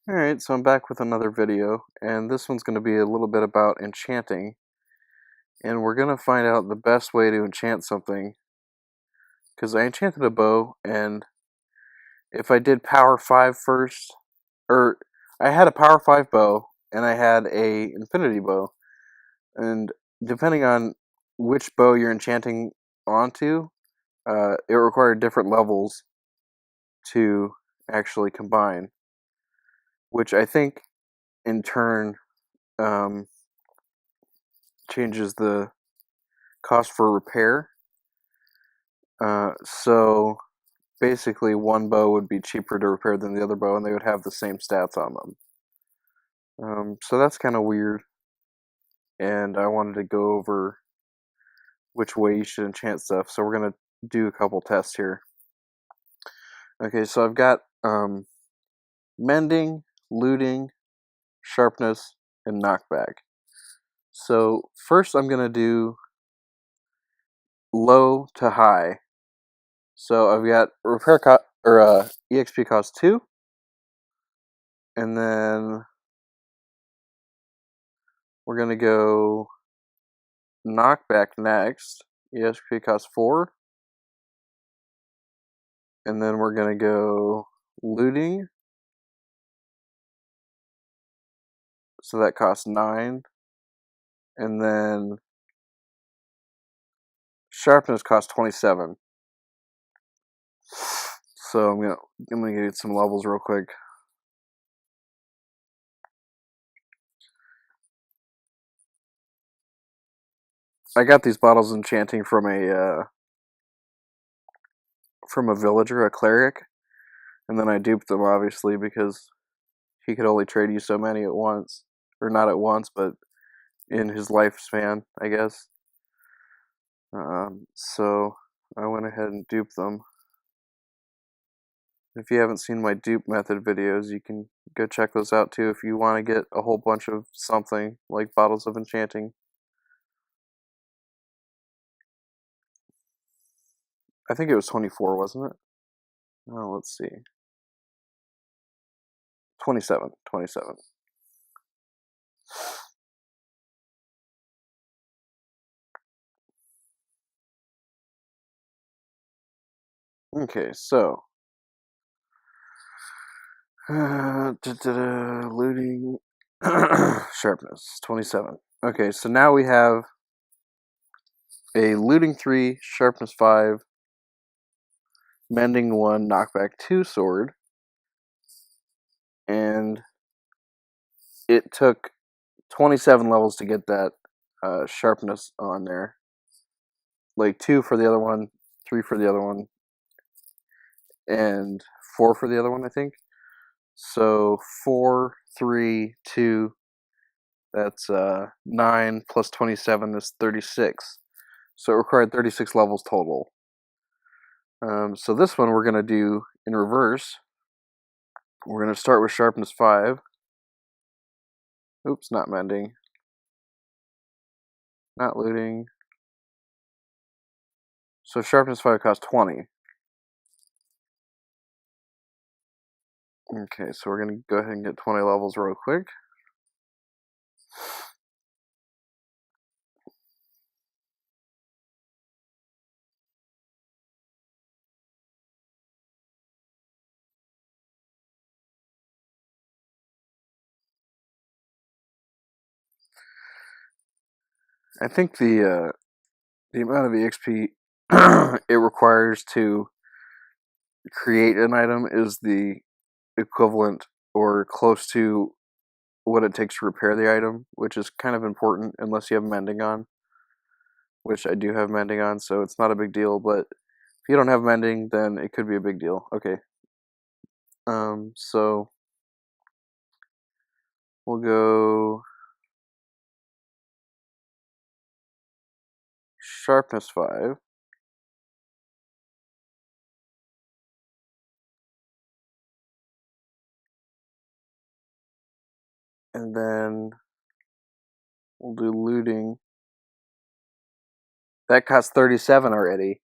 Alright, so I'm back with another video, and this one's going to be a little bit about enchanting, and we're going to find out the best way to enchant something, because I enchanted a bow, and if I did power 5 first, or I had a power 5 bow, and I had a infinity bow, and depending on which bow you're enchanting onto, it required different levels to actually combine, which I think in turn um, changes the cost for repair. So basically, one bow would be cheaper to repair than the other bow, and they would have the same stats on them. So that's kind of weird, and I wanted to go over which way you should enchant stuff. So we're gonna do a couple tests here. Okay, so I've got mending, looting, sharpness, and knockback. So first, I'm gonna do low to high. So I've got repair EXP cost 2, and then we're gonna go knockback next. EXP costs 4, and then we're gonna go looting. So that costs 9, and then sharpness costs 27. So I'm gonna get some levels real quick. I got these bottles enchanting from a villager, a cleric, and then I duped them obviously because he could only trade you so many at once, or not at once, but in his lifespan, I guess. So I went ahead and duped them. If you haven't seen my dupe method videos, you can go check those out too if you want to get a whole bunch of something like bottles of enchanting. I think it was 24, wasn't it? Oh, let's see. 27. Okay, so looting sharpness 27. Okay, so now we have a looting 3, sharpness 5, mending 1, knockback 2 sword, and it took 27 levels to get that sharpness on there. Like 2 for the other one, 3 for the other one, and 4 for the other one, I think. So 4, 3, 2, that's 9 plus 27 is 36. So it required 36 levels total. So this one we're going to do in reverse. We're going to start with sharpness 5. Oops, not mending. Not looting. So sharpness 5 costs 20. Okay, so we're going to go ahead and get 20 levels real quick. I think the amount of EXP it requires to create an item is the equivalent or close to what it takes to repair the item, which is kind of important unless you have mending on, which I do have mending on, so it's not a big deal, but if you don't have mending, then it could be a big deal. Okay. So we'll go sharpness 5. And then we'll do looting. That costs 37 already.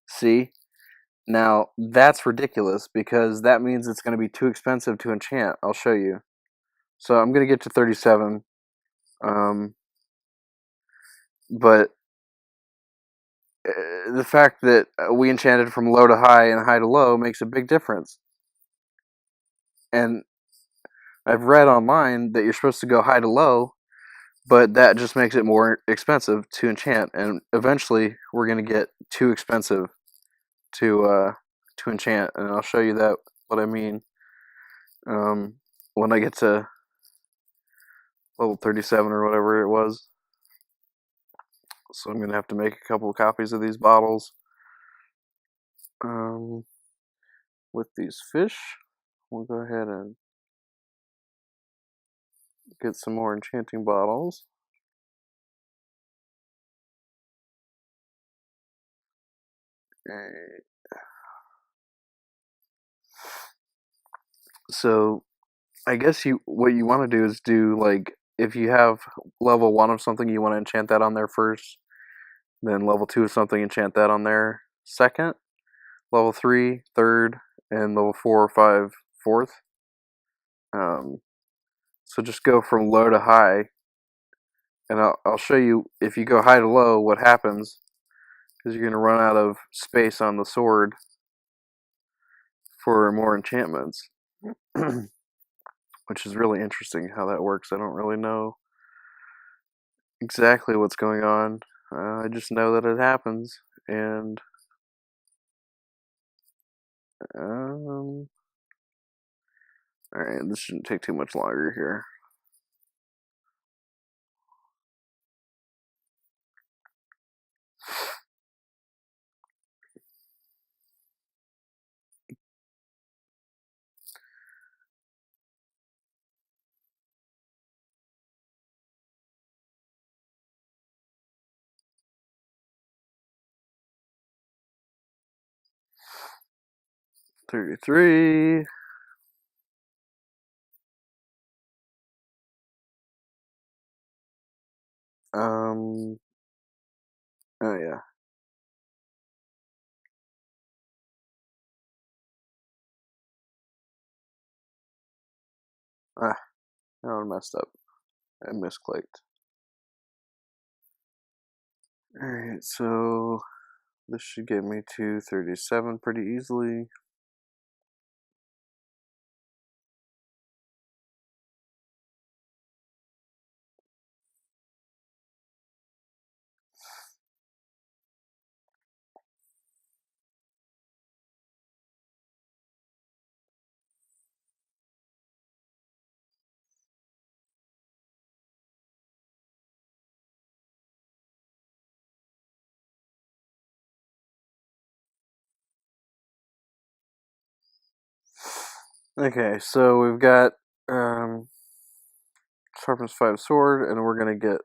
See? Now, that's ridiculous because that means it's going to be too expensive to enchant. I'll show you. So I'm going to get to 37. But the fact that we enchanted from low to high and high to low makes a big difference. And I've read online that you're supposed to go high to low, but that just makes it more expensive to enchant. And eventually, we're going to get too expensive to enchant. And I'll show you that what I mean when I get to level 37 or whatever it was. So I'm going to have to make a couple of copies of these bottles. With these fish, we'll go ahead and get some more enchanting bottles. So I guess what you want to do is do, like, if you have level 1 of something, you want to enchant that on there first. Then level 2 of something, enchant that on there second. Level 3, third, and level 4 or 5, fourth. So just go from low to high, and I'll show you if you go high to low what happens, because you're going to run out of space on the sword for more enchantments. Which is really interesting how that works. I don't really know exactly what's going on. I just know that it happens, and alright, this shouldn't take too much longer here. $33. Oh yeah. Ah, I messed up. I misclicked. Alright, so this should get me to 37 pretty easily. Okay, so we've got sharpness 5 sword, and we're gonna get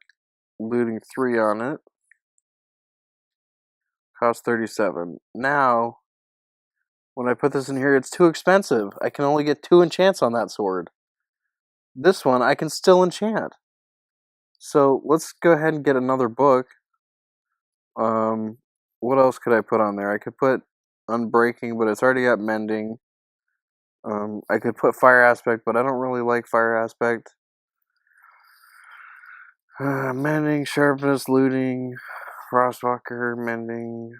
looting 3 on it. Cost 37. Now, when I put this in here, it's too expensive. I can only get 2 enchants on that sword. This one, I can still enchant. So let's go ahead and get another book. What else could I put on there? I could put Unbreaking, but it's already got Mending. I could put Fire Aspect, but I don't really like Fire Aspect. Mending, Sharpness, Looting, Frostwalker, Mending.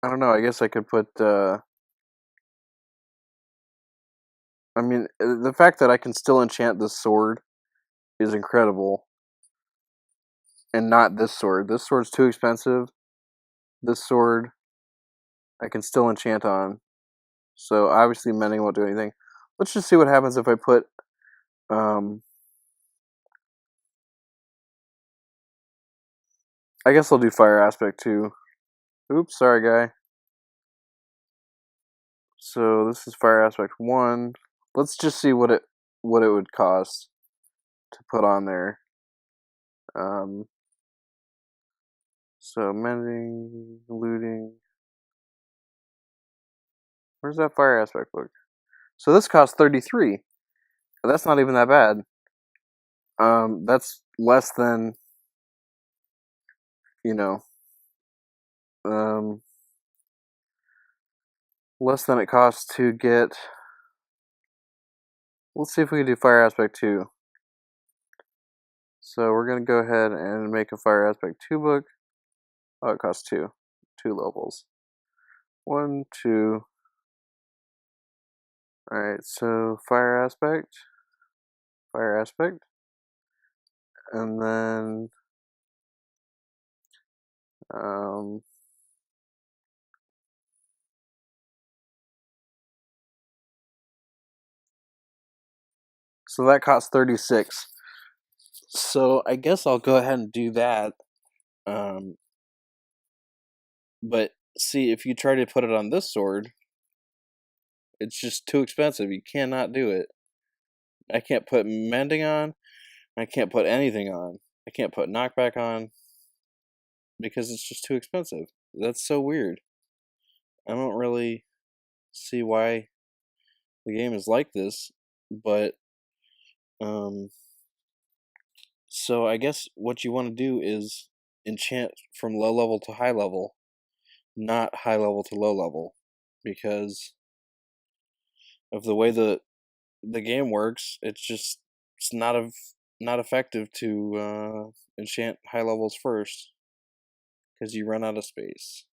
I don't know, I guess I could put, I mean, the fact that I can still enchant this sword is incredible. And not this sword. This sword's too expensive. This sword, I can still enchant on. So, obviously, Mending won't do anything. Let's just see what happens if I put, I guess I'll do Fire Aspect, too. Oops, sorry, guy. So, this is Fire Aspect 1. Let's just see what it would cost to put on there. So, Mending, Looting. Where's that Fire Aspect book? So, this costs 33. That's not even that bad. That's less than, you know, less than it costs to get. Let's see if we can do fire aspect 2. So we're going to go ahead and make a fire aspect 2 book. Oh, it costs 2 levels. 1, 2. Alright, so fire aspect, and then so that costs 36. So I guess I'll go ahead and do that. But see, if you try to put it on this sword, it's just too expensive. You cannot do it. I can't put mending on. I can't put anything on. I can't put knockback on because it's just too expensive. That's so weird. I don't really see why the game is like this, but so I guess what you want to do is enchant from low level to high level, not high level to low level, because of the way the game works. It's not effective to enchant high levels first because you run out of space.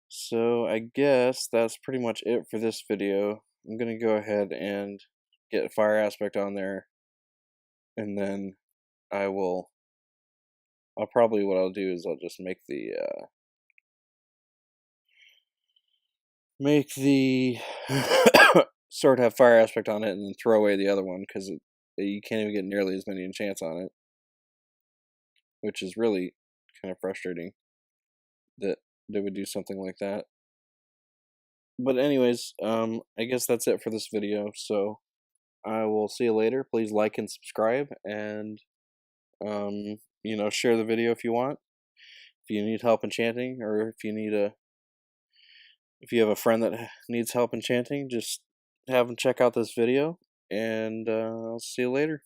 So I guess that's pretty much it for this video. I'm gonna go ahead and get fire aspect on there, and then I'll probably, what I'll do is I'll just make the sword have fire aspect on it, and then throw away the other one because you can't even get nearly as many enchants on it, which is really kind of frustrating that they would do something like that. But anyways, I guess that's it for this video. So I will see you later. Please like and subscribe, and share the video if you want. If you need help enchanting, or if you have a friend that needs help enchanting, just have them check out this video, and I'll see you later.